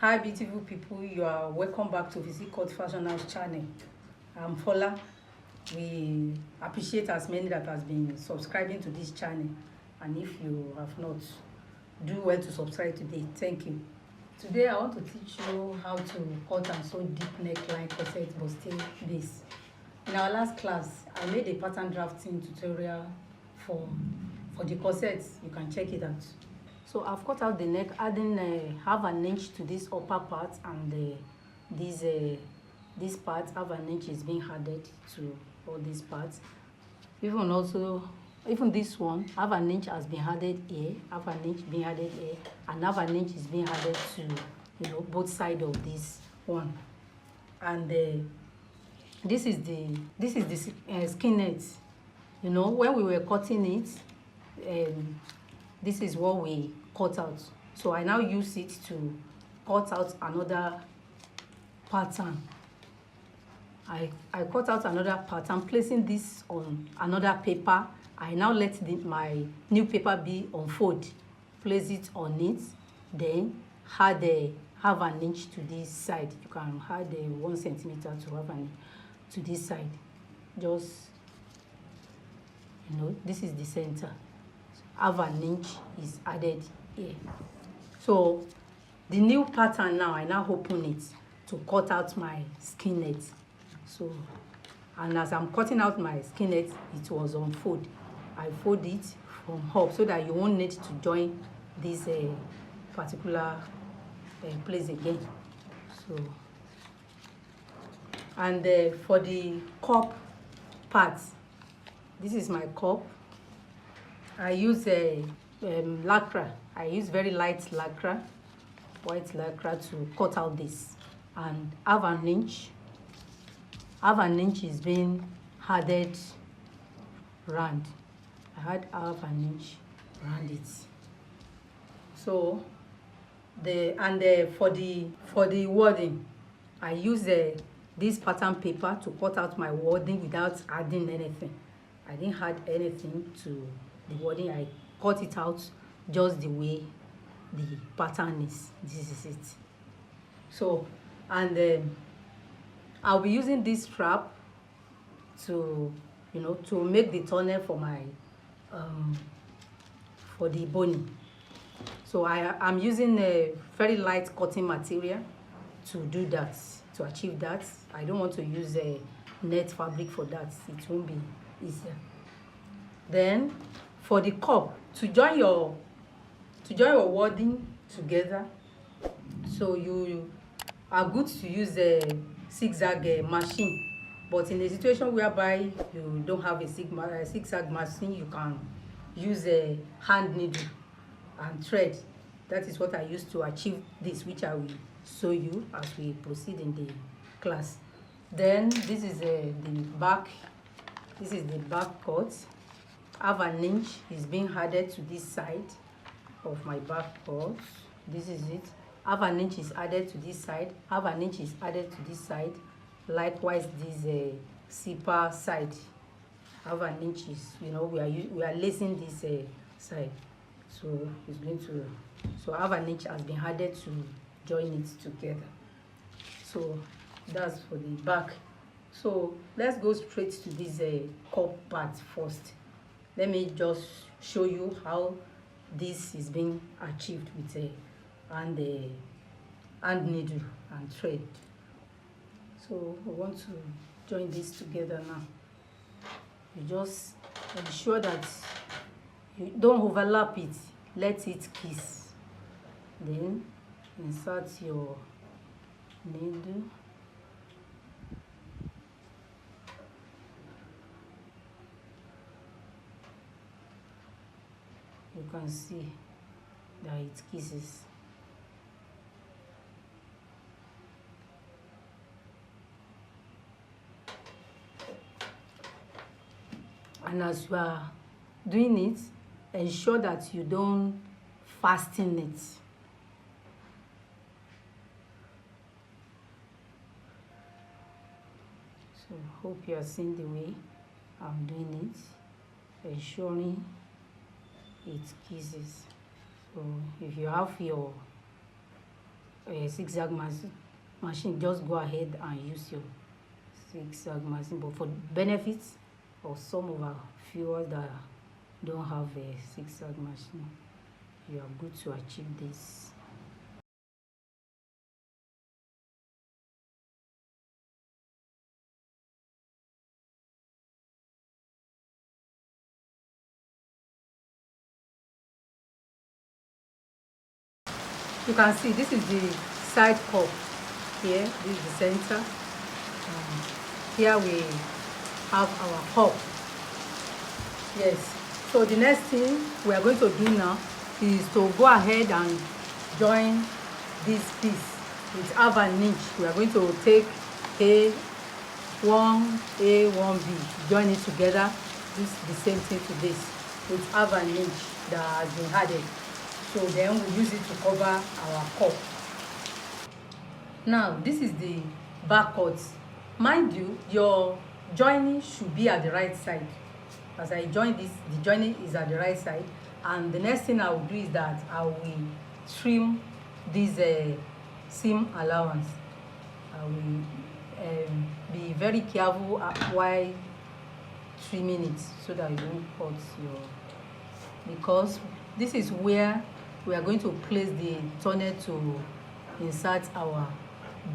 Hi beautiful people, you are welcome back to Physique Fashion House channel. I'm Fola. We appreciate as many that has been subscribing to this channel, and if you have not, do well to subscribe today. Thank you. Today I want to teach you how to cut and sew deep neckline corset bustier base. In our last class I made a pattern drafting tutorial for the corset. You can check it out. So I've cut out the neck, adding half an inch to this upper part, and this part, half an inch is being added to all these parts. Even this one, half an inch has been added here, half an inch being added here, and half an inch is being added to both sides of this one. And this is the skin net. When we were cutting it, this is what we cut out. So I now use it to cut out another pattern. I cut out another pattern, placing this on another paper. I now let my new paper be unfold, place it on it, then add half an inch to this side. You can add 1 centimeter to half an inch to this side. Just this is the center. Half an inch is added here. So the new pattern now, I now open it to cut out my skin net. So, and as I'm cutting out my skin net, it was on fold. I fold it from up so that you won't need to join this particular place again. So, and for the cup part, this is my cup. I use lycra. I use very light lycra, white lycra, to cut out this. And half an inch is being added round. I had half an inch round it. So for the wording, I use this pattern paper to cut out my wording without adding anything. I didn't add anything to the wording. I cut it out just the way the pattern is. This is it. So, and I'll be using this strap to make the tunnel for my for the boning. So I'm using a very light cotton material to do that, to achieve that. I don't want to use a net fabric for that. It won't be easier. Then for the cup, to join your wording together, so you are good to use a zigzag machine. But in a situation whereby you don't have a zigzag machine, you can use a hand needle and thread. That is what I use to achieve this, which I will show you as we proceed in the class. Then this is the back. This is the back cut. Half an inch is being added to this side of my back cut. This is it. Half an inch is added to this side. Half an inch is added to this side. Likewise, this zipper side. Half an inch is, we are lacing this side. So it's going to, so half an inch has been added to join it together. So that's for the back. So let's go straight to this cup part first. Let me just show you how this is being achieved with a hand needle and thread. So we want to join this together now. You just ensure that you don't overlap it. Let it kiss. Then insert your needle. You can see that it kisses. And as you are doing it, ensure that you don't fasten it. So hope you are seeing the way I'm doing it, ensuring it kisses. So if you have your zigzag machine, just go ahead and use your zigzag machine. But for benefits of some of our viewers that don't have a zigzag machine, you are good to achieve this. You can see this is the side cup here. This is the center. Here we have our cup. Yes. So the next thing we are going to do now is to go ahead and join this piece with half an inch. We are going to take A1, A1B, join it together. This is the same thing to this with half an inch that has been added. So then we use it to cover our cup. Now this is the back cut. Mind you, your joining should be at the right side. As I join this, the joining is at the right side, and the next thing I will do is that I will trim this seam allowance. I will be very careful while trimming it so that you don't cut your, because this is where we are going to place the tunnel to insert our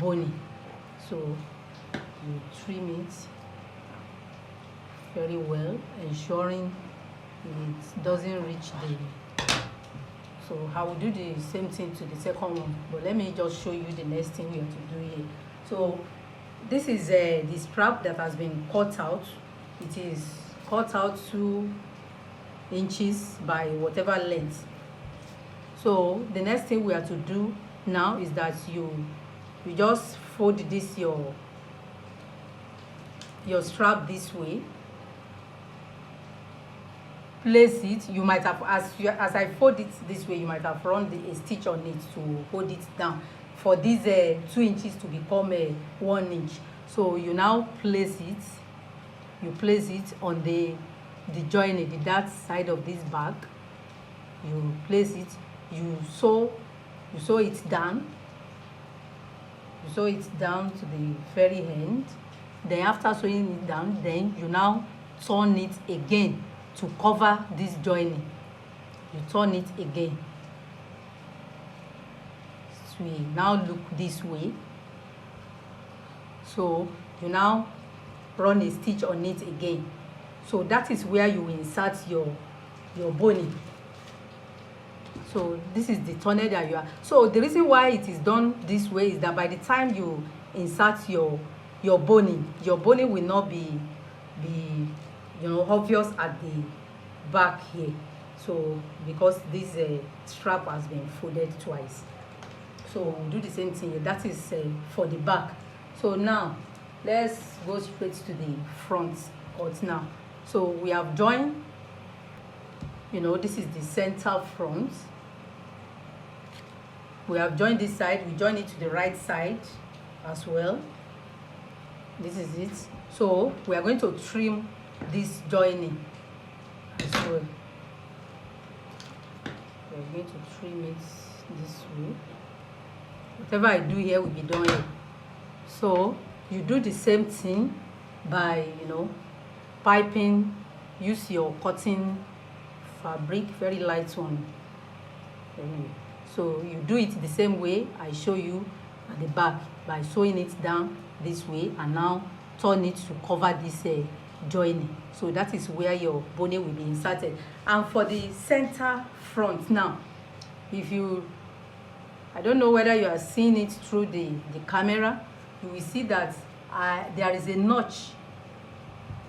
boning. So you trim it very well, ensuring it doesn't reach the. So I will do the same thing to the second one, but let me just show you the next thing we have to do here. So this is the strap that has been cut out. It is cut out 2 inches by whatever length. So the next thing we have to do now is that you just fold this your strap this way. Place it. You might have, as I fold it this way, you might have run a stitch on it to hold it down for these 2 inches to become 1 inch. So you now place it. You place it on the joining, the that side of this bag. You place it. You sew it down. You sew it down to the very end. Then after sewing it down, then you now turn it again to cover this joining. You turn it again. So we now look this way. So you now run a stitch on it again. So that is where you insert your boning. So this is the tunnel that you are. So the reason why it is done this way is that by the time you insert your boning will not be obvious at the back here. So because this strap has been folded twice. So we'll do the same thing here. That is for the back. So now let's go straight to the front cut now. So we have joined, this is the center front. We have joined this side. We join it to the right side as well. This is it. So we are going to trim this joining as well. We are going to trim it this way. Whatever I do here will be done here. So you do the same thing by piping. Use your cotton fabric, very light one. Anyway, so you do it the same way I show you at the back by sewing it down this way and now turn it to cover this joining. So that is where your boning will be inserted. And for the center front now, I don't know whether you are seeing it through the camera, you will see that there is a notch.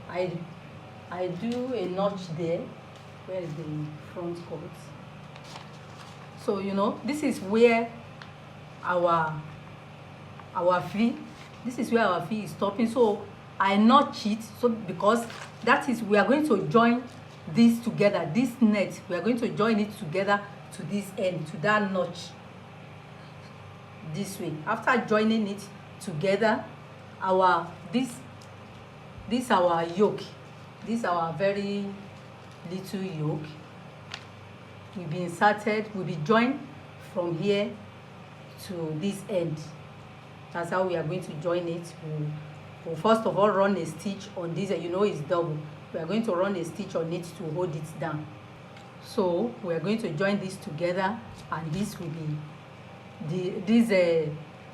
I do a notch there. Where is the front cut? So this is where our V, this is where our V is stopping. So I notch it, so because that is, we are going to join this together, this net, we are going to join it together to this end, to that notch this way. After joining it together, this our yoke, this our very little yoke will be inserted, will be joined from here to this end. That's how we are going to join it. We'll first of all run a stitch on this. You know it's double. We are going to run a stitch on it to hold it down. So we are going to join this together, and this will be this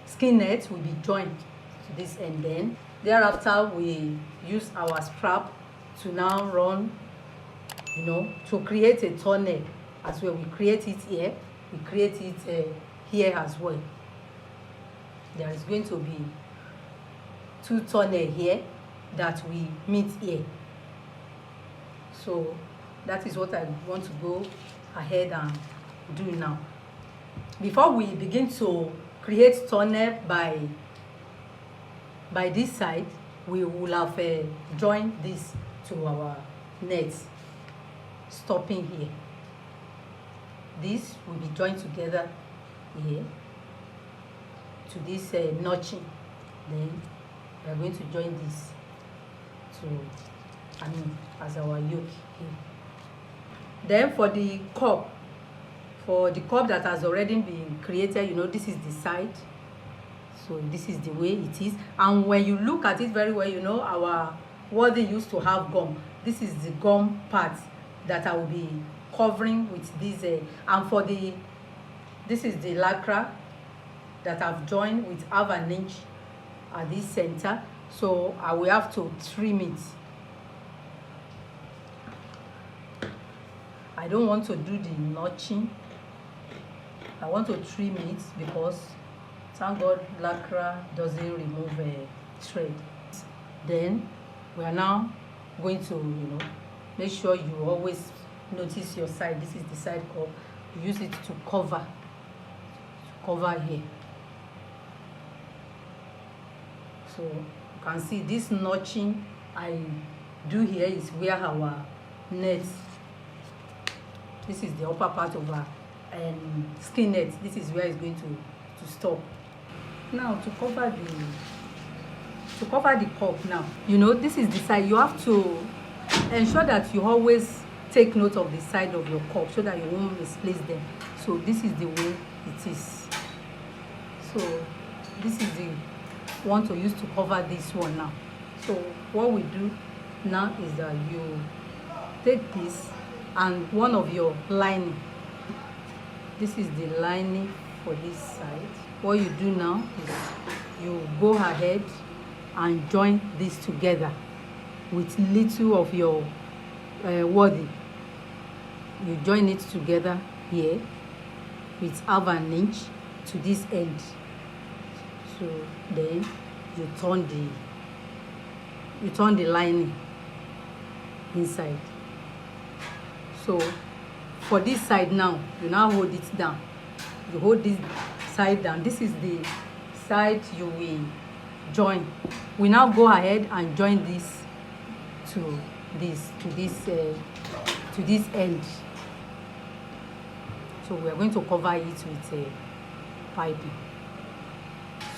skin net will be joined to this end. Then thereafter we use our strap to now run, you know, to create a tunnel as well. We create it here, we create it here as well. There is going to be 2 tunnels here that we meet here. So that is what I want to go ahead and do now. Before we begin to create tunnel by this side, we will have joined this to our net, stopping here. This will be joined together here to this notching. Then we are going to join this to, as our yoke here. Then for the cup that has already been created, you know, this is the side. So this is the way it is. And when you look at it very well, you know, our wording used to have gum. This is the gum part that I will be covering with this. And for this is the lycra that I've joined with 1/2 inch at this center. So I will have to trim it. I don't want to do the notching. I want to trim it because thank God lycra doesn't remove a thread. Then we are now going to, you know, make sure you always notice your side. This is the side cup. You use it to cover here. So you can see this notching I do here is where our net. This is the upper part of our skin net. This is where it's going to stop. Now to cover the cup now, you know, this is the side. You have to ensure that you always take note of the side of your cup so that you won't misplace them. So this is the way it is. So this is the one to use to cover this one now. So what we do now is that you take this and one of your lining. This is the lining for this side. What you do now is you go ahead and join this together with little of your wording. You join it together here with 1/2 inch to this end. So then you turn the lining inside. So for this side now, you now hold it down. You hold this side down. This is the side you will join. We now go ahead and join this to this end. So we are going to cover it with piping.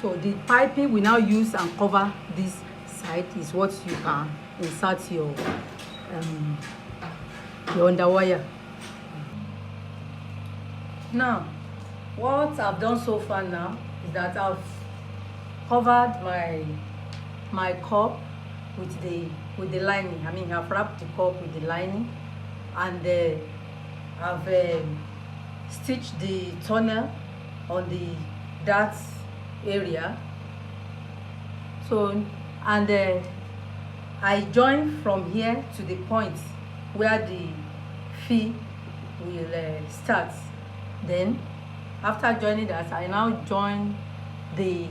So the piping we now use and cover this side is what you can insert your underwire. Now what I've done so far now is that I've covered my cup with the lining. I've wrapped the cup with the lining, and I've stitched the tunnel on the dart area. So and I join from here to the point where the fee will start. Then after joining that, I now join the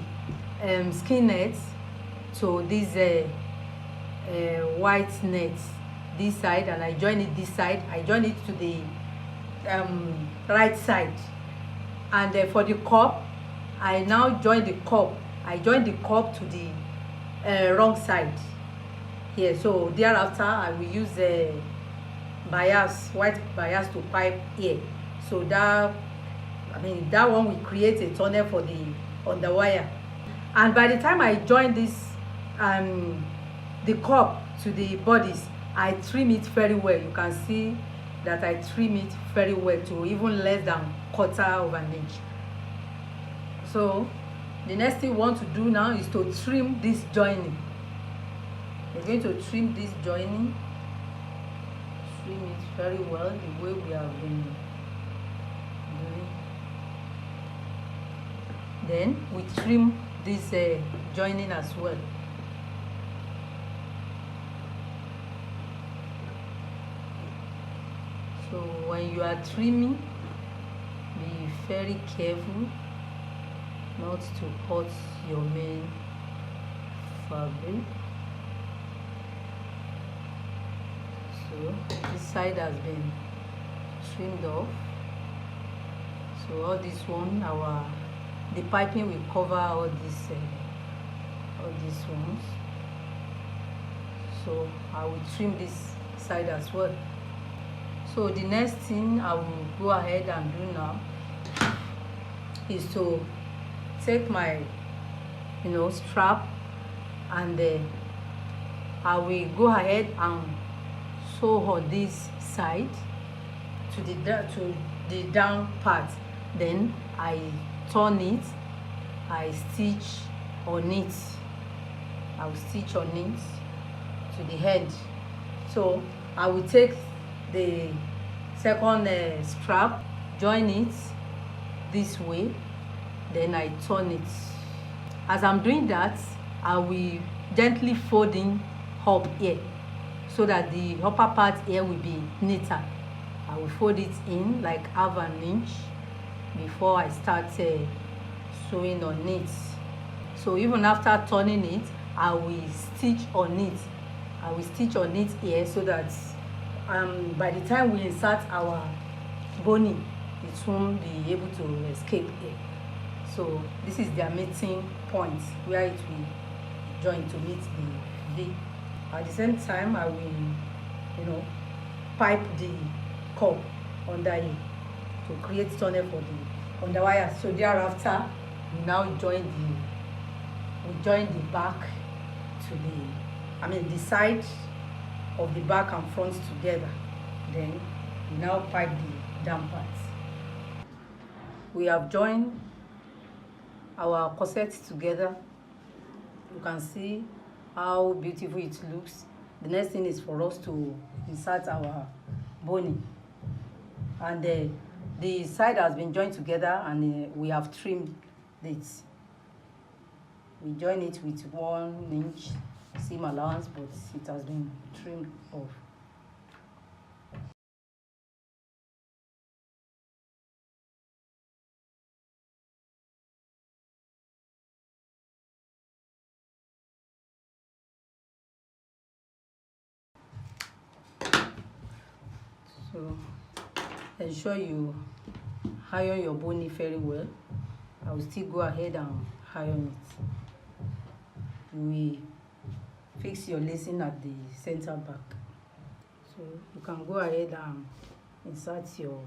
skin net to this white net this side, and I join it this side. I join it to the right side, and for the cup I now join the cup. I join the cup to the wrong side here. So thereafter I will use white bias to pipe here. So that one will create a tunnel for the underwire. And by the time I join this the cup to the bodice, I trim it very well. You can see that I trim it very well to even less than 1/4 inch. So the next thing we want to do now is to trim this joining. We're going to trim this joining, trim it very well the way we have been doing. Then we trim this joining as well. So when you are trimming, be very careful not to cut your main fabric. So this side has been trimmed off. So all this one, the piping will cover all these ones. So I will trim this side as well. So the next thing I will go ahead and do now is to take my strap, and I will go ahead and sew on this side to the down part. Then I turn it, I stitch on it. I will stitch on it to the head. So I will take the second strap, join it this way, then I turn it. As I'm doing that, I will gently fold in up here so that the upper part here will be neater. I will fold it in like half an inch before I start sewing on it. So even after turning it, I will stitch on it. I will stitch on it here so that by the time we insert our boning, it won't be able to escape here. So this is their meeting point where it will join to meet the V. At the same time, I will pipe the cup under here to create tunnel for the underwire. So thereafter, we now join the back to the side of the back and front together. Then we now pipe the down parts. We have joined our corset together. You can see how beautiful it looks. The next thing is for us to insert our boning, and the side has been joined together, and we have trimmed it. We join it with 1 inch seam allowance, but it has been trimmed off. So ensure you iron your boning very well. I will still go ahead and iron it. We fix your lacing at the center back. So you can go ahead and insert your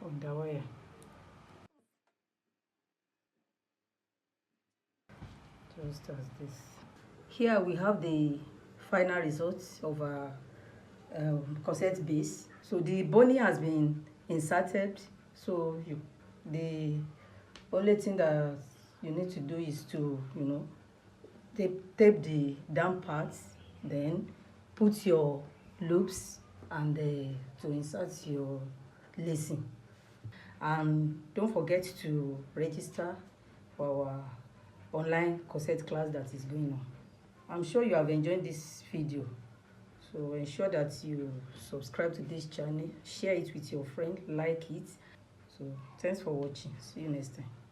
underwire. Just as this. Here we have the final results of our corset base. So the boning has been inserted. So the only thing that you need to do is to tape the down parts, then put your loops and to insert your lacing. And don't forget to register for our online corset class that is going on. I'm sure you have enjoyed this video, so ensure that you subscribe to this channel, share it with your friend, like it. So thanks for watching. See you next time.